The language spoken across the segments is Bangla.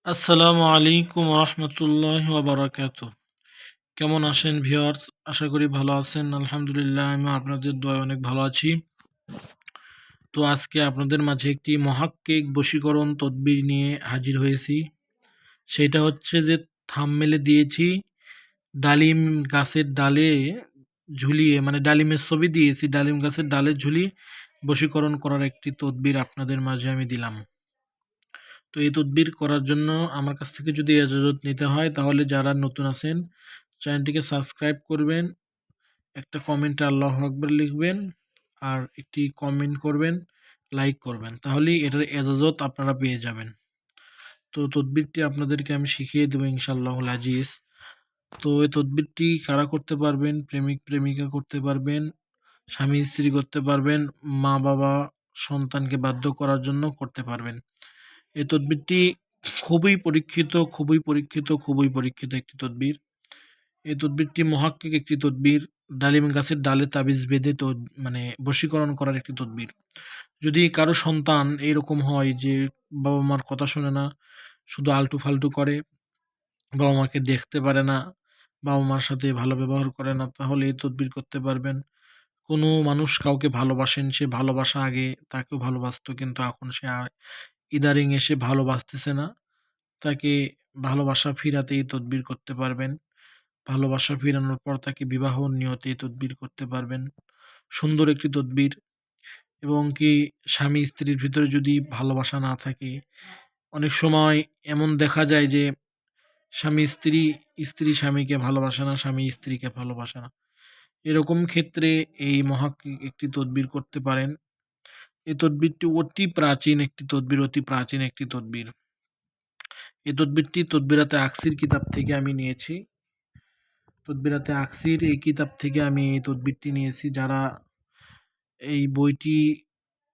আসসালামু আলাইকুম রহমতুল্লাহ বারাকাতু। কেমন আছেন ভিউয়ার্স? আশা করি ভালো আছেন। আলহামদুলিল্লাহ, আমি আপনাদের দোয়ায় অনেক ভালো আছি। তো আজকে আপনাদের মাঝে একটি মহাক্কিক বশীকরণ তদবির নিয়ে হাজির হয়েছি। সেটা হচ্ছে যে থাম্বনেলে দিয়েছি, ডালিম গাছের ডালে ঝুলিয়ে, মানে ডালিমের ছবি দিয়েছি, ডালিম গাছের ডালে ঝুলিয়ে বশীকরণ করার একটি তদবির আপনাদের মাঝে আমি দিলাম। তো এই তদবির করার জন্য আমার কাছ থেকে যদি ইজাজত নিতে হয়, তাহলে যারা নতুন আছেন চ্যানেলটিকে সাবস্ক্রাইব করবেন, একটা কমেন্টে আল্লাহু আকবার লিখবেন, আর একটি কমেন্ট করবেন, লাইক করবেন, তাহলেই এটার ইজাজত আপনারা পেয়ে যাবেন। তো তদবিরটি আপনাদেরকে আমি শিখিয়ে দেবো ইনশাআল্লাহুল আজিজ। তো এই তদবিরটি কারা করতে পারবেন? প্রেমিক প্রেমিকা করতে পারবেন, স্বামী স্ত্রী করতে পারবেন, মা বাবা সন্তানকে বাধ্য করার জন্য করতে পারবেন। এই তদবিরটি খুবই পরীক্ষিত একটি তদবির। এই তদবিরটি মহাক্কিক একটি তদবির। ডালিম গাছের ডালে তাবিজ বেঁধে তো মানে বশীকরণ করার একটি তদবির। যদি কারো সন্তান এরকম হয় যে বাবা মার কথা শোনে না, শুধু আলটু ফালটু করে, বাবা মাকে দেখতে পারে না, বাবা মার সাথে ভালো ব্যবহার করে না, তাহলে এই তদবির করতে পারবেন। কোনো মানুষ কাউকে ভালোবাসেন, সে ভালোবাসা আগে তাকেও ভালোবাসতো, কিন্তু এখন সে ইদারিং এসে ভালোবাসতেছে না, তাকে ভালোবাসা ফিরাতে এই তদবির করতে পারবেন। ভালোবাসা ফিরানোর পর তাকে বিবাহ নিয়তে এই তদবির করতে পারবেন। সুন্দর একটি তদবির। এবং কি, স্বামী স্ত্রীর ভিতরে যদি ভালোবাসা না থাকে, অনেক সময় এমন দেখা যায় যে স্বামী স্ত্রী, স্ত্রী স্বামীকে ভালোবাসে না, স্বামী স্ত্রীকে ভালোবাসে না। এরকম ক্ষেত্রে এই মহাক্কিক একটি তদবির করতে পারেন। এই তদবিরটি অতি প্রাচীন একটি তদবির। এই তদবিরটি তদবিরাতে আকসির কিতাব থেকে আমি নিয়েছি। তদবিরাতে আকসির এই কিতাব থেকে আমি এই তদবিরটি নিয়েছি। যারা এই বইটি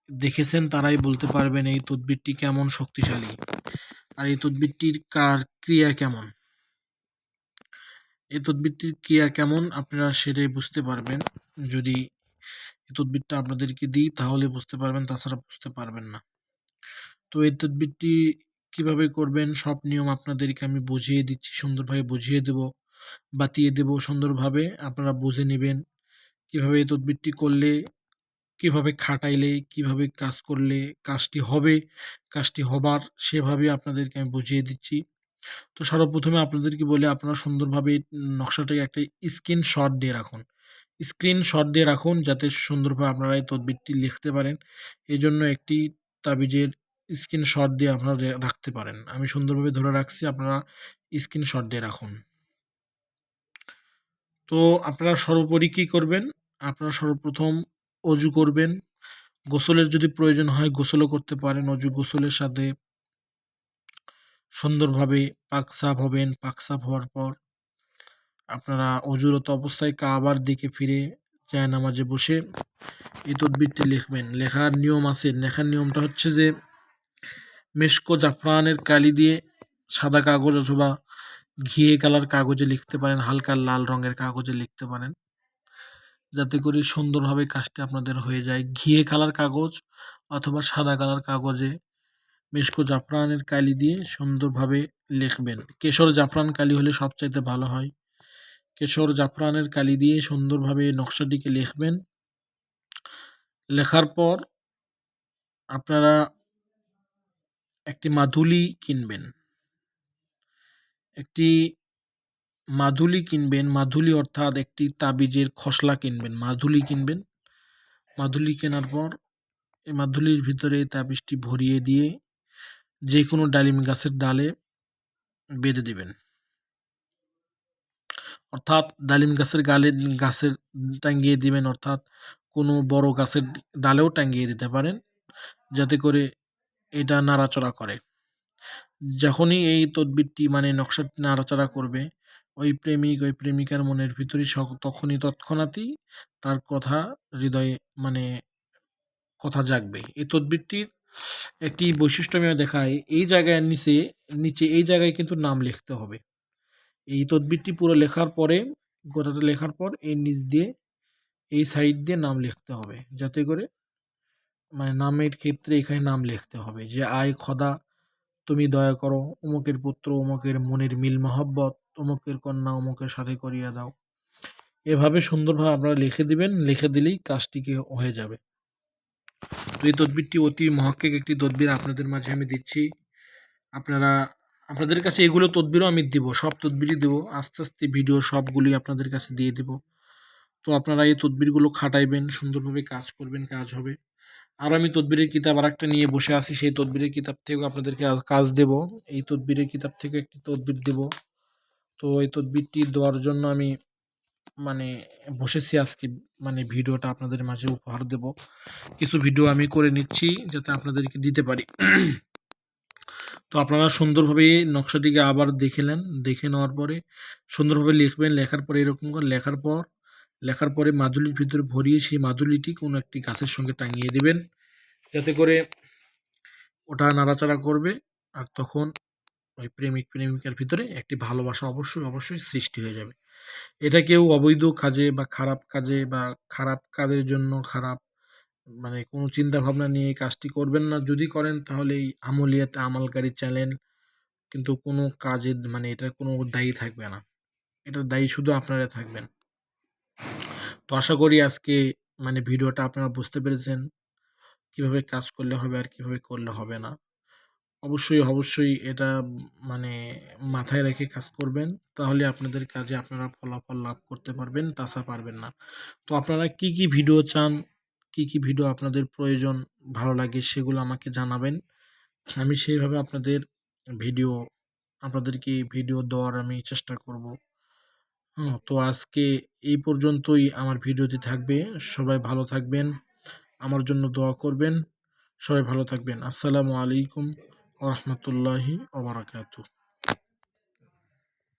দেখেছেন তারাই বলতে পারবেন এই তদবিরটি কেমন শক্তিশালী, আর এই তদবিরটির ক্রিয়া কেমন। এই তদবিরটির ক্রিয়া কেমন আপনারা সেটাই বুঝতে পারবেন। যদি এই তদবিরটা আপনাদেরকে দিই তাহলে বুঝতে পারবেন, তাছাড়া বুঝতে পারবেন না। তো এই তদবিরটি কিভাবে করবেন, সব নিয়ম আপনাদেরকে আমি বুঝিয়ে দিচ্ছি, সুন্দরভাবে বুঝিয়ে দেব, বাতিয়ে দেব সুন্দরভাবে। আপনারা বুঝে নেবেন কিভাবে এই তদবিরটি করলে, কিভাবে খাটাইলে, কিভাবে কাজ করলে কাজটি হবে, কাজটি হবার সেভাবে আপনাদেরকে আমি বুঝিয়ে দিচ্ছি। তো সর্বপ্রথমে আপনাদেরকে বলি, আপনারা সুন্দরভাবে নকশাটাকে একটা স্ক্রিনশট দিয়ে রাখুন। স্ক্রিনশট দিয়ে রাখুন যাতে সুন্দরভাবে আপনারা এই তদবিরটি লিখতে পারেন। এজন্য একটি তাবিজের স্ক্রিনশট দিয়ে আপনারা রাখতে পারেন। আমি সুন্দরভাবে ধরে রাখছি, আপনারা স্ক্রিনশট দিয়ে রাখুন। তো আপনারা সর্বোপরি কী করবেন? আপনারা সর্বপ্রথম অজু করবেন। গোসলের যদি প্রয়োজন হয় গোসলও করতে পারেন। গোসলের সাথে সুন্দরভাবে পাক সাফ হবেন। পাক সাফ হওয়ার পর আপনারা অজুরত অবস্থায় কাবার দিকে ফিরে জায়নামাজে বসে এই তদবিরটি লিখবেন। লেখার নিয়ম আছে। লেখার নিয়মটা হচ্ছে যে মেশকো জাফরানের কালি দিয়ে সাদা কাগজ অথবা ঘিয়ে কালার কাগজে লিখতে পারেন, হালকা লাল রঙের কাগজে লিখতে পারেন, যাতে করে সুন্দরভাবে কাজটি আপনাদের হয়ে যায়। ঘিয়ে কালার কাগজ অথবা সাদা কালার কাগজে মেশকো জাফরানের কালি দিয়ে সুন্দরভাবে লিখবেন। কেশর জাফরান কালি হলে সবচাইতে ভালো হয়। কেশর জাফরানের কালি দিয়ে সুন্দরভাবে নকশাটিকে লিখবেন। লেখার পর আপনারা একটি মাদুলি কিনবেন। একটি মাদুলি অর্থাৎ একটি তাবিজের খসলা কিনবেন। মাদুলি কেনার পর এই মাদুলির ভিতরে তাবিজটি ভরিয়ে দিয়ে যে কোনো ডালিম গাছের ডালে বেঁধে দিবেন। অর্থাৎ ডালিম গাছের টাঙ্গিয়ে দিবেন, অর্থাৎ কোনো বড় গাছের ডালেও টাঙ্গিয়ে দিতে পারেন, যাতে করে এটা নাড়াচড়া করে। যখনই এই তদবিরটি মানে নকশাটি নাড়াচাড়া করবে, ওই প্রেমিক ওই প্রেমিকার মনের ভিতরেই তৎক্ষণাৎই তার কথা হৃদয়ে মানে কথা জাগবে। এই তদবিরটির একটি বৈশিষ্ট্য আমি দেখাই। এই জায়গায় নিচে এই জায়গায় কিন্তু নাম লিখতে হবে। এই তদবিরটি পুরো লেখার পরে, গোটাটা লেখার পর এর নিচ দিয়ে এই সাইড দিয়ে নাম লিখতে হবে, যাতে করে মানে নামের ক্ষেত্রে এখানে নাম লিখতে হবে যে আয় খোদা তুমি দয়া করো, অমুকের পুত্র, অমুকের মনের মিল মহব্বত, অমুকের কন্যা অমুকের সাথে করিয়া দাও। এভাবে সুন্দরভাবে আপনারা লিখে দিবেন, লিখে দিলেই কাজটিকে হয়ে যাবে। তো এই তদবিরটি অতি মহাক্কিক একটি তদবির আপনাদের মাঝে আমি দিচ্ছি। আপনারা আপনাদের কাছে এগুলো তদবিরও আমি দিব, সব তদবিরই দেব। আস্তে, আস্তে ভিডিও সবগুলি আপনাদের কাছে দিয়ে দিব। তো আপনারা এই তদবিরগুলো খাটাইবেন, সুন্দরভাবে কাজ করবেন, কাজ হবে। আর আমি তদবিরের কিতাব আরেকটা নিয়ে বসে আছি, সেই তদবিরের কিতাব থেকেও আপনাদেরকে কাজ দেব। এই তদবিরের কিতাব থেকে একটি তদবির দেব। তো এই তদবিরটি দেওয়ার জন্য আমি মানে বসেছি আজকে, মানে ভিডিওটা আপনাদের মাঝে উপহার দেব। কিছু ভিডিও আমি করে নিচ্ছি যাতে আপনাদেরকে দিতে পারি। তো আপনারা সুন্দরভাবে এই নকশাটিকে আবার দেখে নেন, দেখে নেওয়ার পরে সুন্দরভাবে লিখবেন। লেখার পরে এরকম করে লেখার পরে মাদুলির ভিতরে ভরিয়ে সেই মাদুলিটি কোনো একটি গাছের সঙ্গে টাঙিয়ে দেবেন, যাতে করে ওটা নাড়াচাড়া করবে। আর তখন ওই প্রেমিকার ভিতরে একটি ভালোবাসা অবশ্যই সৃষ্টি হয়ে যাবে। এটা কেউ অবৈধ কাজে বা খারাপ কাজের জন্য মানে কোনো চিন্তা ভাবনা নিয়ে এই কাজটি করবেন না। যদি করেন তাহলে এই আমলিয়াতে আমালকারী চ্যানেল কিন্তু কোনো কাজে মানে এটার কোনো দায়ী থাকবে না। এটার দায়ী শুধু আপনারা থাকবেন। তো আশা করি আজকে মানে ভিডিওটা আপনারা বুঝতে পেরেছেন কিভাবে কাজ করলে হবে আর কিভাবে করলে হবে না। অবশ্যই এটা মানে মাথায় রেখে কাজ করবেন। তাহলে আপনাদের কাজে আপনারা ফলাফল লাভ করতে পারবেন, তাছাড়া পারবেন না। তো আপনারা কি ভিডিও চান, কি ভিডিও আপনাদের প্রয়োজন, ভালো লাগে সেগুলো আমাকে জানাবেন। আমি সেইভাবে আপনাদেরকে ভিডিও দেওয়ার আমি চেষ্টা করব। তো আজকে এই পর্যন্তই আমার ভিডিওটি থাকবে। সবাই ভালো থাকবেন। আমার জন্য দোয়া করবেন। সবাই ভালো থাকবেন। আসসালামু আলাইকুম ওয়া রাহমাতুল্লাহি ওয়া বারাকাতুহু।